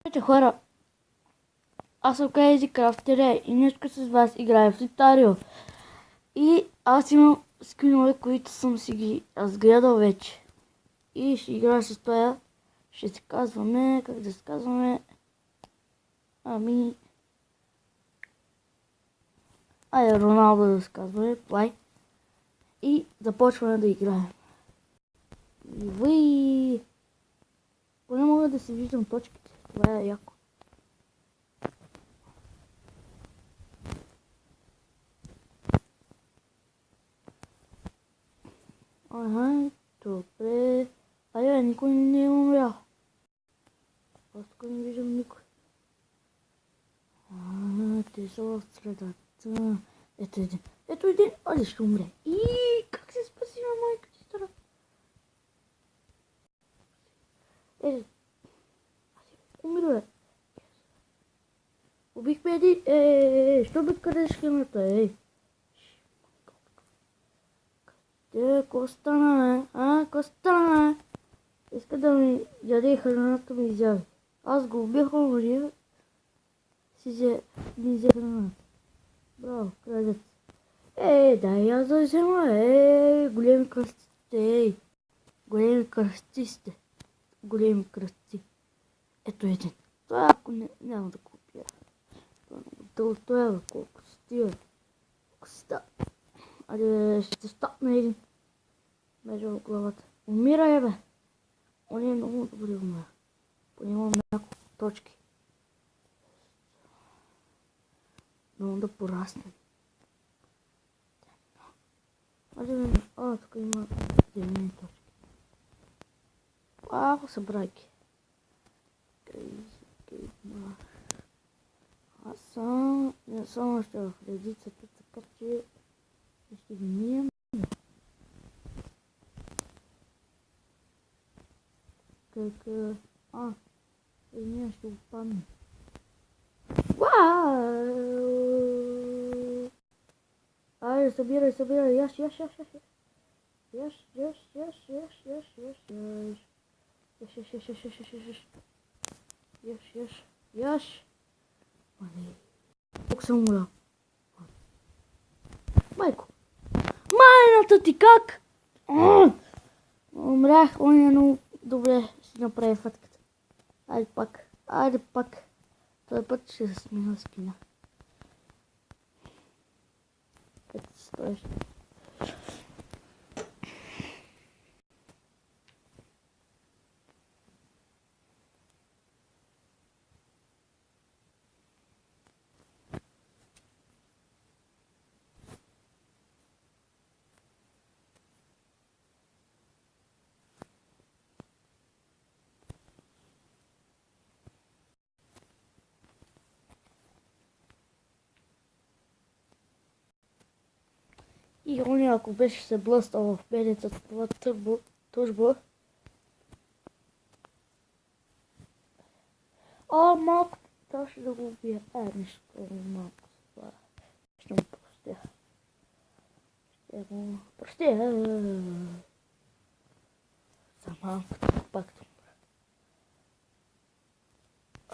Здравейте, хора! Аз съм Кейзи Крафтере и днес с вас играя в Литарио. И аз имам скинове, които съм си ги разгледал вече. И ще играя с това. Ще се казваме, как да се казваме? Айде, Роналдо да се казваме, плай. И започваме да играем. Уи! Поне мога да си виждам точките. Това е яко. Ага, добре. Айде, никой не е умрял. Аз тук не виждам никой. Те са в средата. Ето един. Ето един. Али ще умре. И как се спаси на майка ти стара? Умира. Убихме един. Що бе къде шкемата? Къде? Ко стана, бе? Ко стана, бе? Иска да ми яде храната ми изяви. Аз го убих, умрия. Ни взе храната. Браво, крадец. Дай аз да взема. Големи кръстите. Големи кръсти сте. Големи кръсти. Ето един. Това ако няма да купя. Това е колко стива. Айде, ще стопна един. Между главата. Умирай, бе. Он е много добре умира. Поне имам няколко точки. Много да порасне. Тук има зелени точки. Са брайки. Аз съм още в редицата, така че ще ги минем. Ние ще го падне. Айде, събирай, яш. Тук съм умрял. Майко. Майната ти как? Умрях, он е много добре си направи фатката. Айде пак. Този път ще се смена скина. Ето се стоиш. И он ако беше се блъстал в медицата това тъжба. Малко трябваше да го убия. Нещо малко. Ще му простя. За малко пак да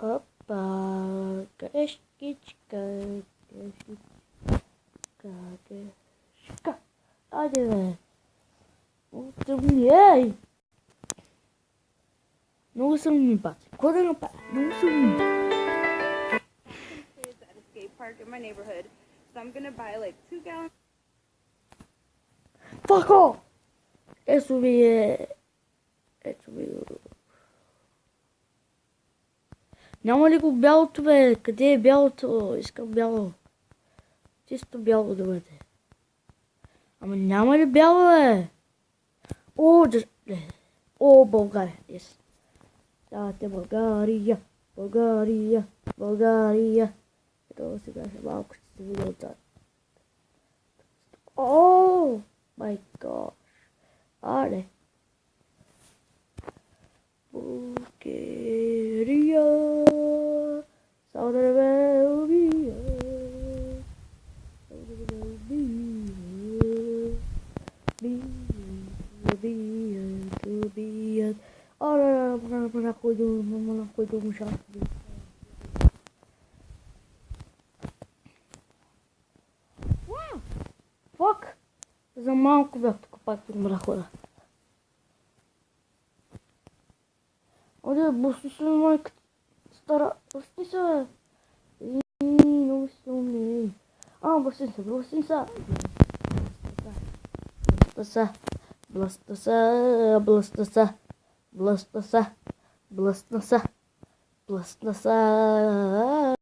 умра. Опа, грешкичка. Айде, бе. Ей! Много съм ми бати. Какво да направя? Много съм ми. Fuck off! Ето ви. Няма ли го бялото, бе? Къде е бялото? Искам бяло. Чисто бяло да бъде. Ама няма ли бяло, бе? България. Yes. Давате България. Ето сега малко ще се видя отзад. Май гаш. Аре. България. Сауди Арабия. koyduğum şarkı. Fuck! За малко бях тук пак умря хора. Оде, босни се майката. Стара, босни се. Много си умни. Босни се, босни се. Блъста са, блъста са, блъста са, блъста са, блъста са.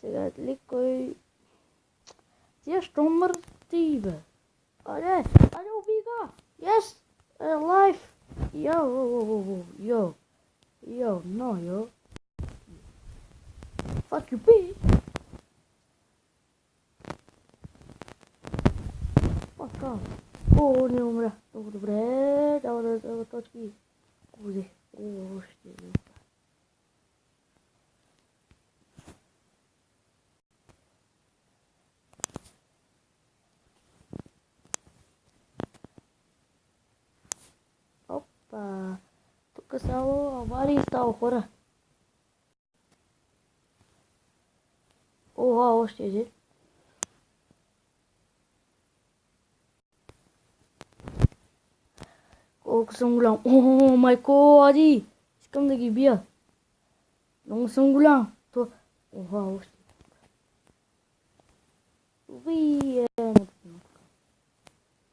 Сега ли кой... Тя що мърти, бе? Аде, убига! Yes! Alive! Yo, no, yo. Fuck you, bitch! Fuck off! О, не умря. Много добре. Дава точки. Кузе. Още. Опа. Тук само аварии става хора. Оха, още един. Колко съм голям. О, майко, ади! Искам да ги бия. Много съм голям. Оха, още.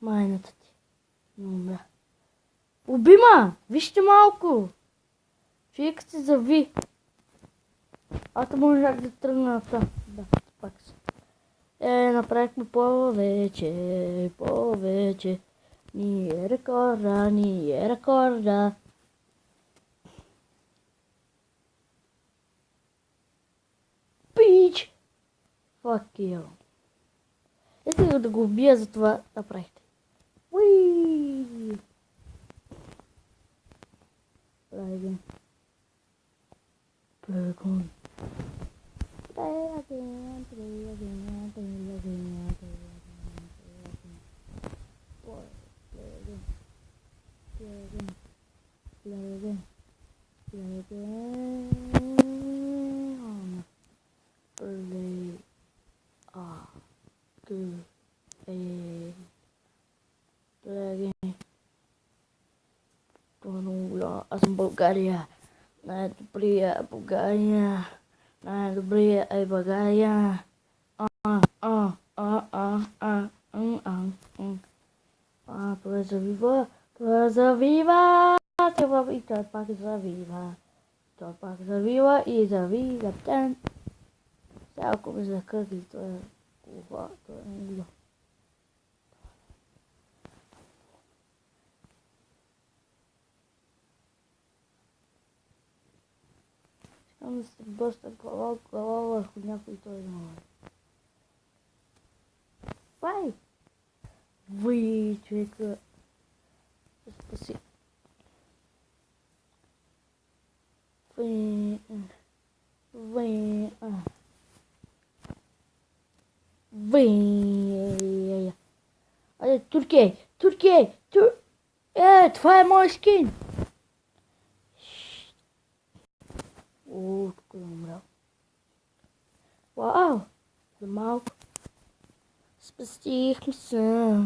Майната ти. Не умря. Убима! Вижте малко! Човек се зави. Аз можах да тръгна там. Да, пак се. Направихме повече. Ни е рекорда. Пич! Fuck you. Исках да го убия, затова направихте. Уиii! Play again. Аз съм България. Най-добрия България. Най-добрия е България. Това завива. Това завива. И той пак завива. Той пак завива и завива. Сега ако ме закърли, това е това. Това е мило. Искам да се бъста глава върху някой той знае. Пай! Вий, човека. Спаси. Вий. Айде, Туркей! Това е мой скин! Тук да умря. Вау! За малко. Спасихме се.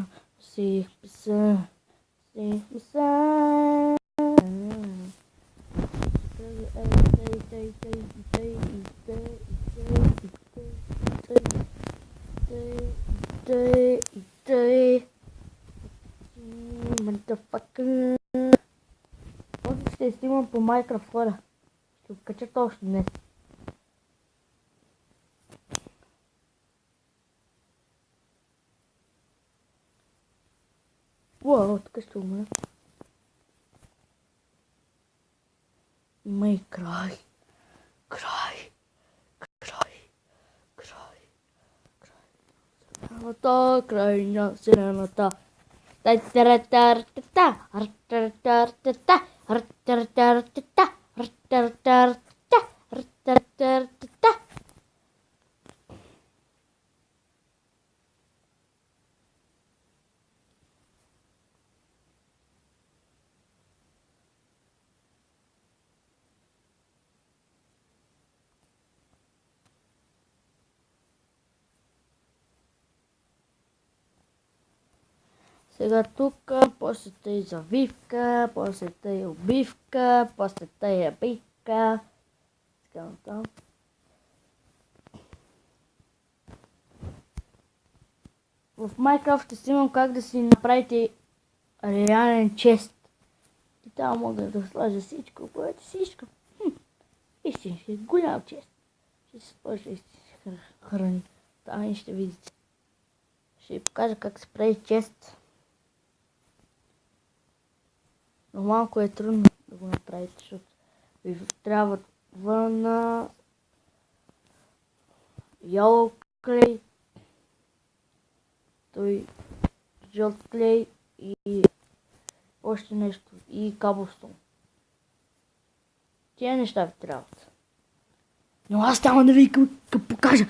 Motherfucker. Може ще снимам по Майнкрафт хора. Ще откача още днес. Уау, тук ще умра. Има и край. Край на вселената. Сега тук, после тъй завивка, после тъй обивка, после тъй бивка. Сега натам. В Minecraft ще снимам как да си направите реален чест. И там мога да сложа всичко, което си искам. Истински голям чест. Ще се сложа истински храни. Там и ще видите. Ще ви покажа как се прави чест. Но малко е трудно да го направите, защото ви трябват въна, yellow clay, той жълт клей и още нещо. И cobblestone. Тия неща ви трябват. Но аз няма да ви покажа.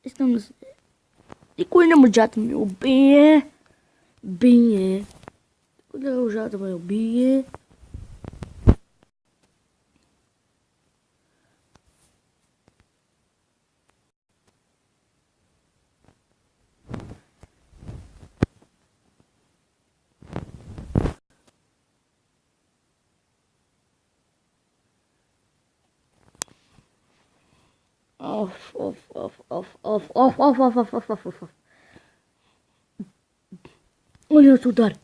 Искам да се... Никой не можа да ме убие. Бие. Никой не можа да ме убие. Оф. Оле, се удари.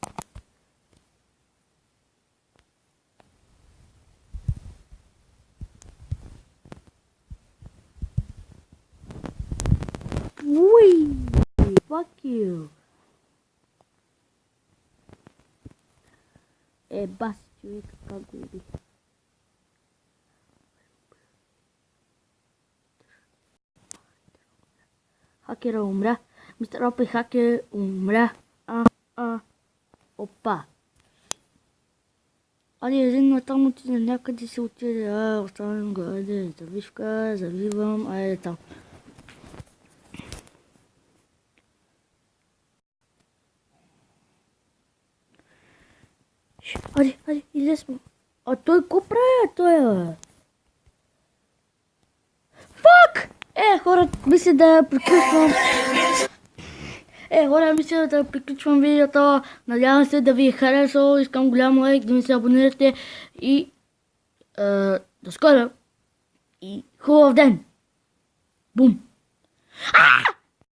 Уй, fuck you. Бас, човек, как го иди. Хакера умря. Мистер Опи хакер умря. Опа. Айде, един натам отиде, някъде се отиде. Оставям го, айде, завивка, завивам, айде там. Айде, излез му. А той ко прави, той е? Фак! Хора, мисля да приключвам видеото. Надявам се да ви е харесало. Искам голям лайк, да ми се абонирате и до скоро. И хубав ден. Бум!